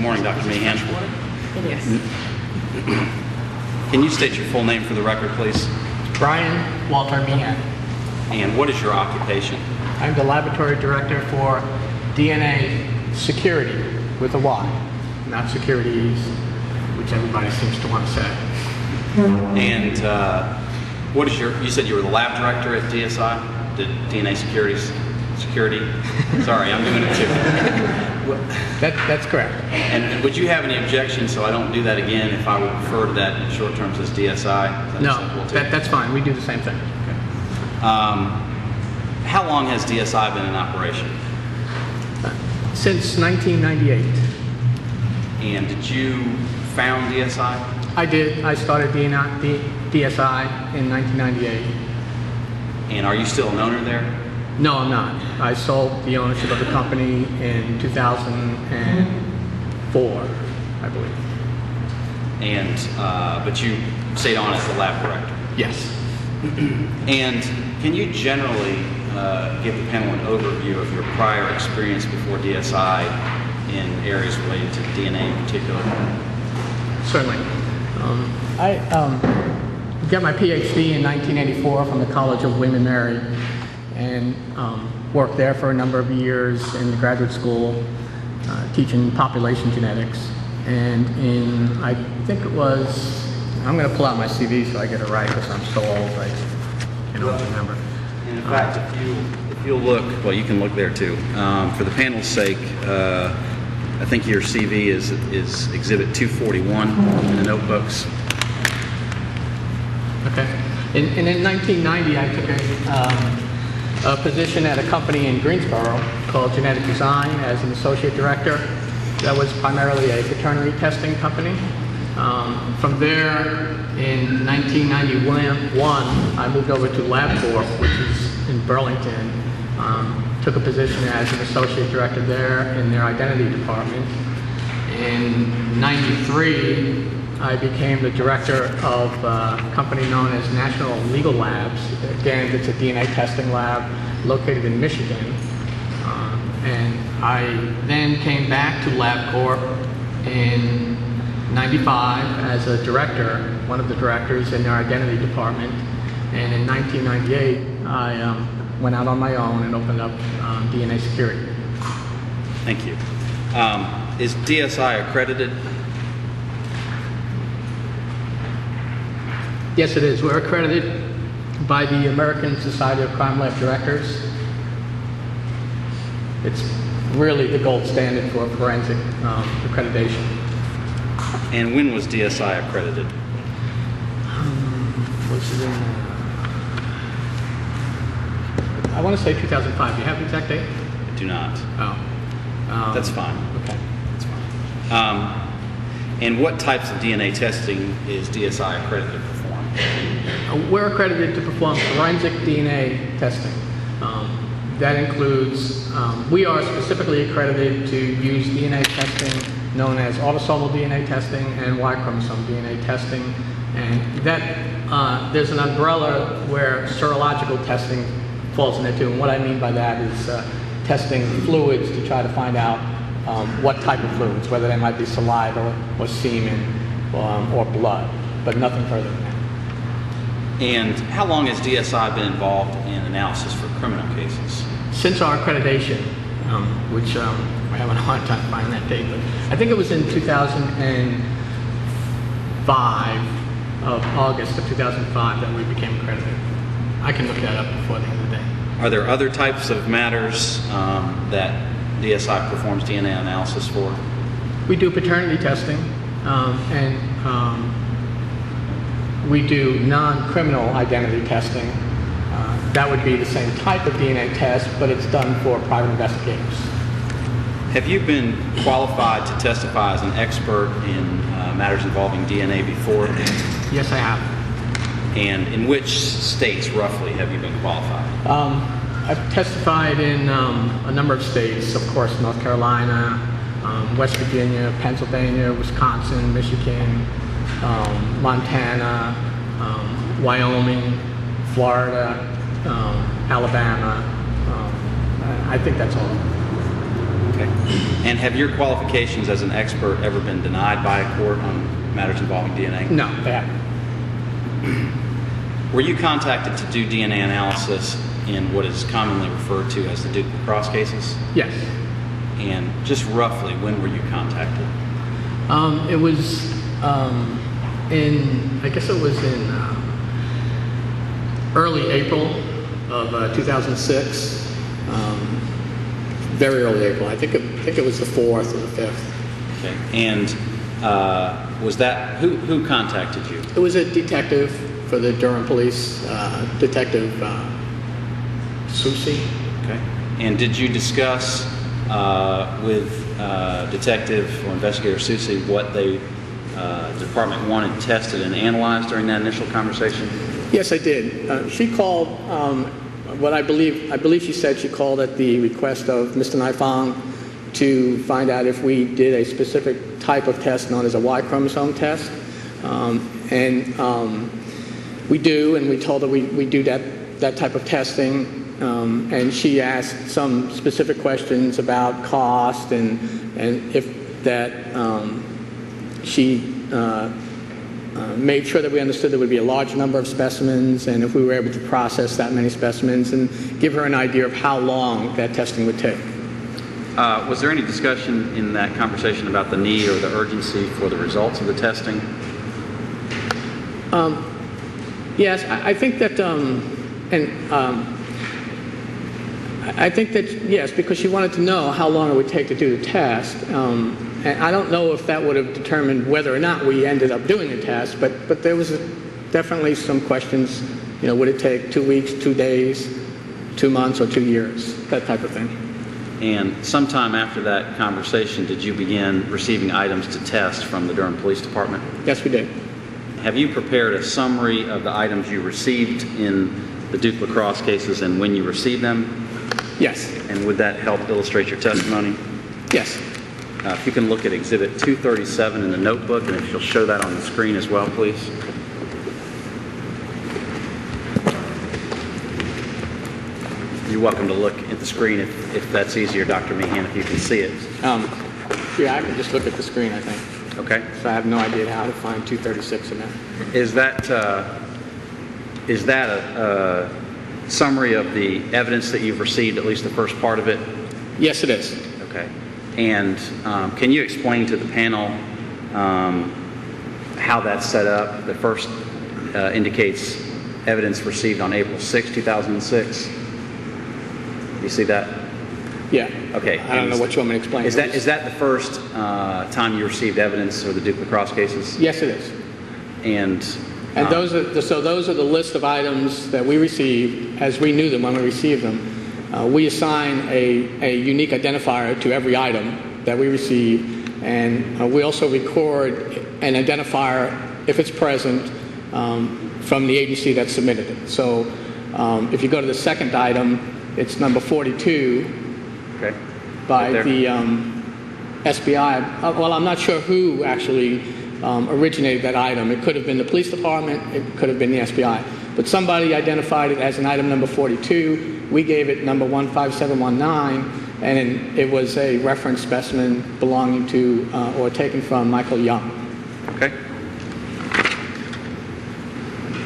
Good morning, Dr. Meehan. Yes. Can you state your full name for the record, please? Brian Walter Meehan. And what is your occupation? I'm the laboratory director for DNA security with a Y, not securities, which everybody seems to want to say. And what is you said you were the lab director at DSI, the DNA security? Sorry, I'm doing it too. That's correct. And would you have any objection, so I don't do that again, if I would refer to that in short terms as DSI? No, that's fine. We do the same thing. Okay. How long has DSI been in operation? Since 1998. And did you found DSI? I did. I started DSI in 1998. And are you still an owner there? No, I'm not. I sold the ownership of the company in 2004, I believe. And but you stayed on as the lab director. Yes. And can you generally give the panel an overview of your prior experience before DSI in areas related to DNA in particular? Certainly. I got my PhD in 1984 from the College of William and Mary, and worked there for a number of years in the graduate school, teaching population genetics. And I think it was, I'm going to pull out my CV so I get it right because I'm so old I don't remember. And in fact, if you'll look, well, you can look there too. For the panel's sake, I think your CV is Exhibit 241 in the notebooks. Okay. And in 1990, I took a position at a company in Greensboro called Genetic Design as an associate director. That was primarily a paternity testing company. From there, in 1991, I moved over to LabCorp, which is in Burlington. Took a position as an associate director there in their identity department. In '93, I became the director of a company known as National Legal Labs. Again, it's a DNA testing lab located in Michigan. And I then came back to LabCorp in '95 as a director, one of the directors in their identity department. And in 1998, I went out on my own and opened up DNA security. Thank you. Is DSI accredited? Yes, it is. We're accredited by the American Society of Crime Lab Directors. It's really the gold standard for forensic accreditation. And when was DSI accredited? I want to say 2005. Do you have the exact date? I do not. Oh. That's fine. Okay. That's fine. And what types of DNA testing is DSI accredited to perform? We're accredited to perform forensic DNA testing. That includes, we are specifically accredited to use DNA testing known as autosomal DNA testing and Y chromosome DNA testing. And that, there's an umbrella where serological testing falls in it too. And what I mean by that is testing fluids to try to find out what type of fluids, whether they might be saliva or semen or blood, but nothing further than that. And how long has DSI been involved in analysis for criminal cases? Since our accreditation, which we're having a hard time finding that date, but I think it was in 2005, of August of 2005, that we became accredited. I can look that up before the end of the day. Are there other types of matters that DSI performs DNA analysis for? We do paternity testing, and we do non-criminal identity testing. That would be the same type of DNA test, but it's done for private investigators. Have you been qualified to testify as an expert in matters involving DNA before? Yes, I have. And in which states, roughly, have you been qualified? I've testified in a number of states, of course, North Carolina, West Virginia, Pennsylvania, Wisconsin, Michigan, Montana, Wyoming, Florida, Alabama. I think that's all. Okay. And have your qualifications as an expert ever been denied by a court on matters involving DNA? No, they haven't. Were you contacted to do DNA analysis in what is commonly referred to as the Duke lacrosse cases? Yes. And just roughly, when were you contacted? It was I guess it was in early April of 2006. Very early April. I think it was the 4th or the 5th. Okay. And was that, who contacted you? It was a detective for the Durham Police, Detective Susi. Okay. And did you discuss with Detective or Investigator Susi what the department wanted tested and analyzed during that initial conversation? Yes, I did. She called, what I believe she said she called at the request of Mr. Nifong to find out if we did a specific type of test known as a Y chromosome test. We do, and we told her we do that type of testing. And she asked some specific questions about cost and if that she made sure that we understood there would be a large number of specimens and if we were able to process that many specimens and give her an idea of how long that testing would take. Was there any discussion in that conversation about the need or the urgency for the results of the testing? Yes, I think that, I think that, yes, because she wanted to know how long it would take to do the test. And I don't know if that would have determined whether or not we ended up doing the test, but there was definitely some questions, you know, would it take 2 weeks, 2 days, 2 months, or 2 years, that type of thing. And sometime after that conversation, did you begin receiving items to test from the Durham Police Department? Yes, we did. Have you prepared a summary of the items you received in the Duke lacrosse cases and when you received them? Yes. And would that help illustrate your testimony? Yes. If you can look at Exhibit 237 in the notebook, and if you'll show that on the screen as well, please. You're welcome to look at the screen if that's easier, Dr. Meehan, if you can see it. Yeah, I can just look at the screen, I think. Okay. So I have no idea how to find 236 in there. Is that a summary of the evidence that you've received, at least the first part of it? Yes, it is. Okay. And can you explain to the panel how that's set up? The first indicates evidence received on April 6, 2006. You see that? Yeah. Okay. I don't know what you want me to explain. Is that the first time you received evidence for the Duke lacrosse cases? Yes, it is. And those are the list of items that we received as we knew them when we received them. We assign a unique identifier to every item that we receive, and we also record an identifier, if it's present, from the agency that submitted it. So if you go to the second item, it's number 42 okay. by Right the SBI. Well, I'm not sure who actually originated that item. It could have been the police department, it could have been the SBI. But somebody identified it as an item number 42. We gave it number 15719, and it was a reference specimen belonging to or taken from Michael Young. Okay.